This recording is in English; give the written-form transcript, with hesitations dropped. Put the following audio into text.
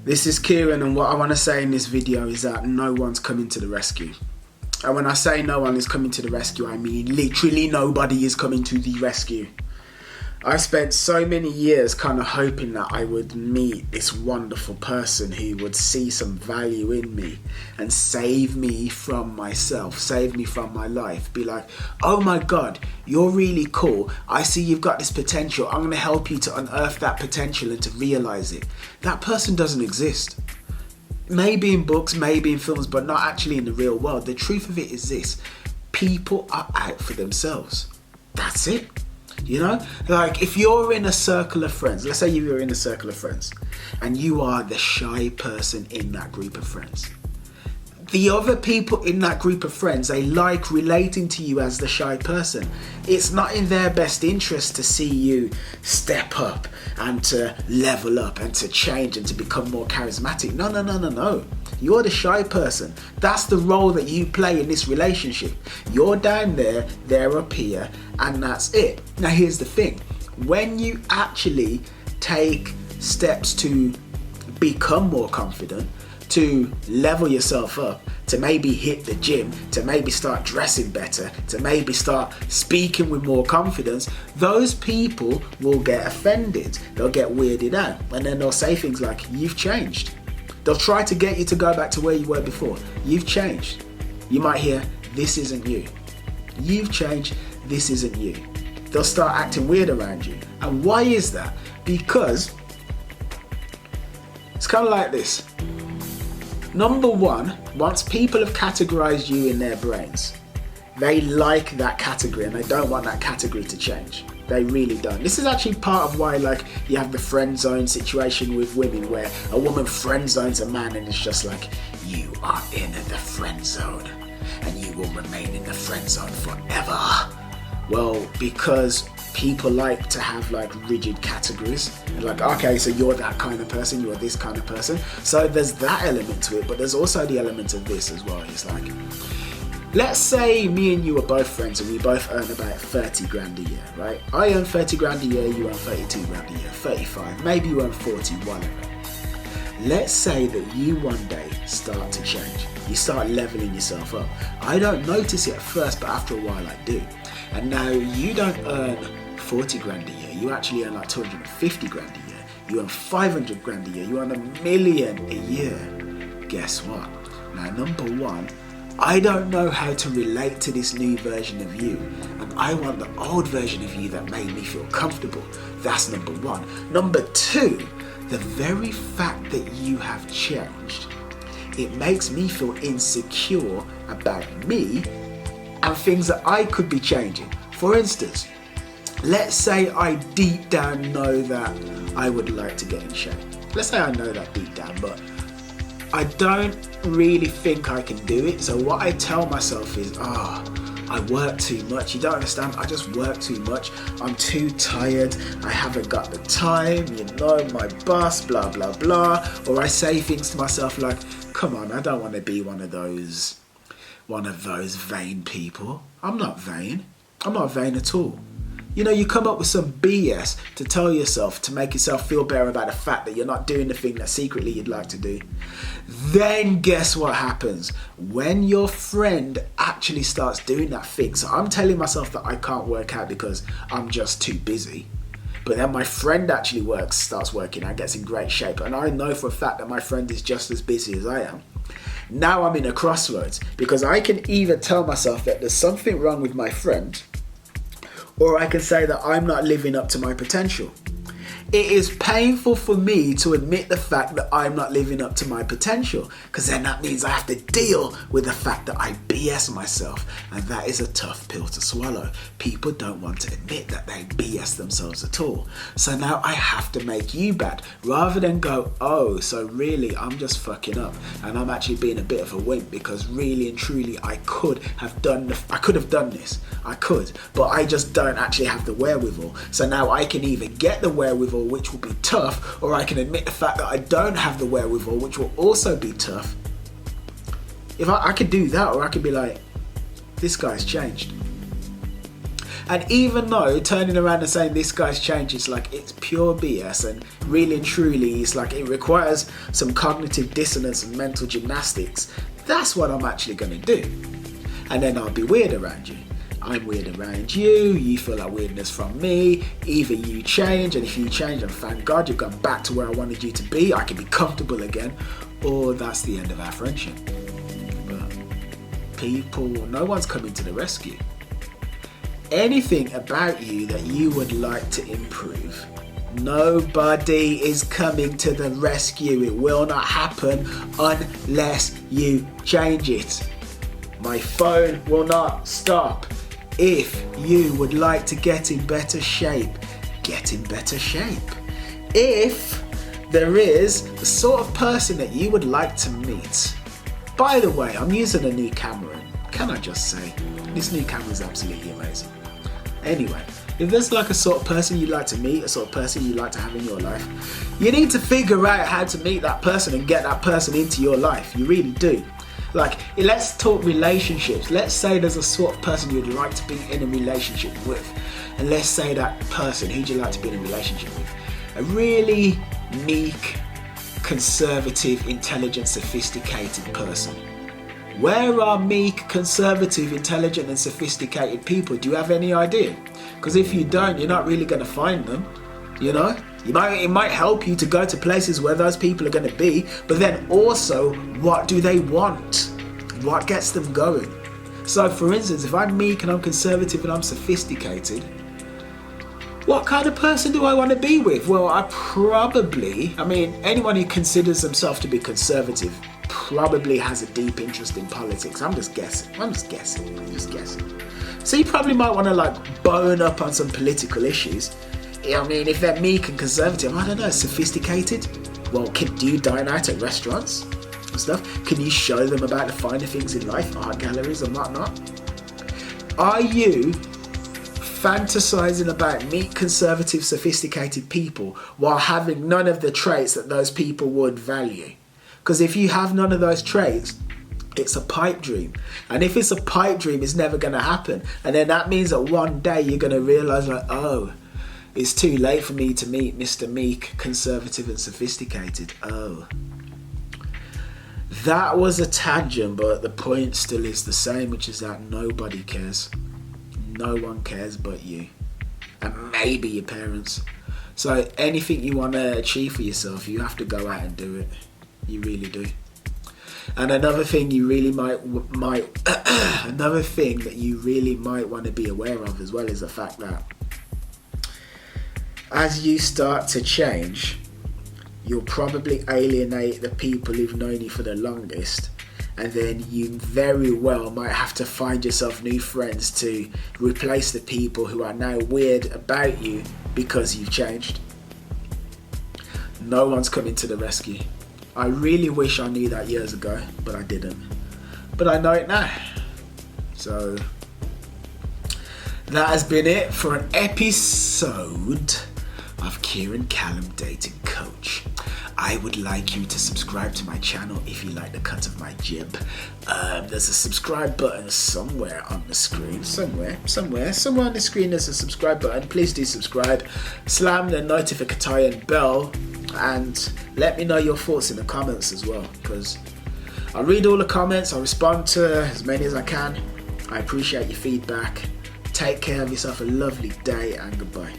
This is Kieran, and what I want to say in this video is that no one's coming to the rescue. And when I say no one is coming to the rescue, I mean literally nobody is coming to the rescue. I spent so many years kind of hoping that I would meet this wonderful person who would see some value in me and save me from myself, save me from my life. Be like, oh my God, you're really cool. I see you've got this potential. I'm going to help you to unearth that potential and to realize it. That person doesn't exist. Maybe in books, maybe in films, but not actually in the real world. The truth of it is this: people are out for themselves. That's it. You know, like if you're in a circle of friends, let's say you're in a circle of friends and you are the shy person in that group of friends. The other people in that group of friends, they like relating to you as the shy person. It's not in their best interest to see you step up and to level up and to change and to become more charismatic. No. You're the shy person. That's the role that you play in this relationship. You're down there, they're up here, and that's it. Now here's the thing. When you actually take steps to become more confident, to level yourself up, to maybe hit the gym, to maybe start dressing better, to maybe start speaking with more confidence, those people will get offended. They'll get weirded out. And then they'll say things like, you've changed. They'll try to get you to go back to where you were before. You've changed. You might hear, this isn't you. You've changed, this isn't you. They'll start acting weird around you. And why is that? Because it's kind of like this. Number one, once people have categorized you in their brains, they like that category and they don't want that category to change. They really don't. This is actually part of why, like, you have the friend zone situation with women, where a woman friend zones a man and it's just like, you are in the friend zone and you will remain in the friend zone forever. Well, because people like to have like rigid categories and like, okay, so you're that kind of person, you're this kind of person. So there's that element to it, but there's also the element of this as well. It's like, let's say me and you are both friends and we both earn about 30 grand a year, right? I earn 30 grand a year, you earn 32 grand a year, 35, maybe you earn 40, whatever. Let's say that you one day start to change. You start leveling yourself up. I don't notice it at first, but after a while I do. And now you don't earn 40 grand a year, you actually earn like 250 grand a year. You earn 500 grand a year, you earn $1 million a year. Guess what? Now, number one, I don't know how to relate to this new version of you, and I want the old version of you that made me feel comfortable. That's number one. Number two, the very fact that you have changed, it makes me feel insecure about me and things that I could be changing. For instance, let's say I deep down know that I would like to get in shape. Let's say I know that deep down, but I don't really think I can do it. So what I tell myself is, I work too much. You don't understand, I just work too much. I'm too tired. I haven't got the time, my boss, blah, blah, blah. Or I say things to myself like, come on, I don't want to be one of those vain people. I'm not vain. I'm not vain at all. You come up with some BS to tell yourself, to make yourself feel better about the fact that you're not doing the thing that secretly you'd like to do. Then guess what happens? When your friend actually starts doing that thing, so I'm telling myself that I can't work out because I'm just too busy. But then my friend actually starts working out, gets in great shape. And I know for a fact that my friend is just as busy as I am. Now I'm in a crossroads because I can either tell myself that there's something wrong with my friend, or I can say that I'm not living up to my potential. It is painful for me to admit the fact that I'm not living up to my potential, because then that means I have to deal with the fact that I BS myself, and that is a tough pill to swallow. People don't want to admit that they BS themselves at all. So now I have to make you bad, rather than go, oh, so really I'm just fucking up, and I'm actually being a bit of a wimp, because really and truly I could have done this, but I just don't actually have the wherewithal. So now I can either get the wherewithal, which will be tough, or I can admit the fact that I don't have the wherewithal, which will also be tough. If I could do that, or I could be like, this guy's changed. And even though turning around and saying this guy's changed, it's like it's pure BS, and really and truly it's like it requires some cognitive dissonance and mental gymnastics, that's what I'm actually going to do. And then I'll be weird around you. I'm weird around you, you feel like weirdness from me, either you change, and if you change, then thank God you've gone back to where I wanted you to be, I can be comfortable again, or that's the end of our friendship. But no one's coming to the rescue. Anything about you that you would like to improve, nobody is coming to the rescue. It will not happen unless you change it. My phone will not stop. If you would like to get in better shape, get in better shape. If there is the sort of person that you would like to meet. By the way, I'm using a new camera. Can I just say, this new camera is absolutely amazing. Anyway, if there's like a sort of person you'd like to meet, a sort of person you'd like to have in your life, you need to figure out how to meet that person and get that person into your life. You really do. Like, let's talk relationships. Let's say there's a sort of person you'd like to be in a relationship with. And let's say that person, who'd you like to be in a relationship with? A really meek, conservative, intelligent, sophisticated person. Where are meek, conservative, intelligent and sophisticated people? Do you have any idea? Because if you don't, you're not really going to find them, you know? It might help you to go to places where those people are going to be, but then also, what do they want? What gets them going? So for instance, if I'm meek and I'm conservative and I'm sophisticated, what kind of person do I want to be with? Well, anyone who considers themselves to be conservative probably has a deep interest in politics. I'm just guessing. So you probably might want to like bone up on some political issues. I mean, if they're meek and conservative, I don't know, sophisticated. Well, do you dine out at restaurants and stuff? Can you show them about the finer things in life, art galleries and whatnot? Are you fantasizing about meek, conservative, sophisticated people while having none of the traits that those people would value? Because if you have none of those traits, it's a pipe dream. And if it's a pipe dream, it's never going to happen. And then that means that one day you're going to realize like, oh, it's too late for me to meet Mr. Meek, conservative and sophisticated. Oh. That was a tangent, but the point still is the same, which is that nobody cares. No one cares but you. And maybe your parents. So anything you want to achieve for yourself, you have to go out and do it. You really do. And another thing you really might another thing that you really might want to be aware of as well is the fact that as you start to change, you'll probably alienate the people who've known you for the longest, and then you very well might have to find yourself new friends to replace the people who are now weird about you because you've changed. No one's coming to the rescue. I really wish I knew that years ago, but I didn't. But I know it now. So that has been it for an episode of Kieran Callum Dating Coach. I would like you to subscribe to my channel if you like the cut of my jib. There's a subscribe button somewhere on the screen. Somewhere on the screen there's a subscribe button. Please do subscribe. Slam the notification bell and let me know your thoughts in the comments as well, because I read all the comments. I respond to as many as I can. I appreciate your feedback. Take care of yourself. A lovely day and goodbye.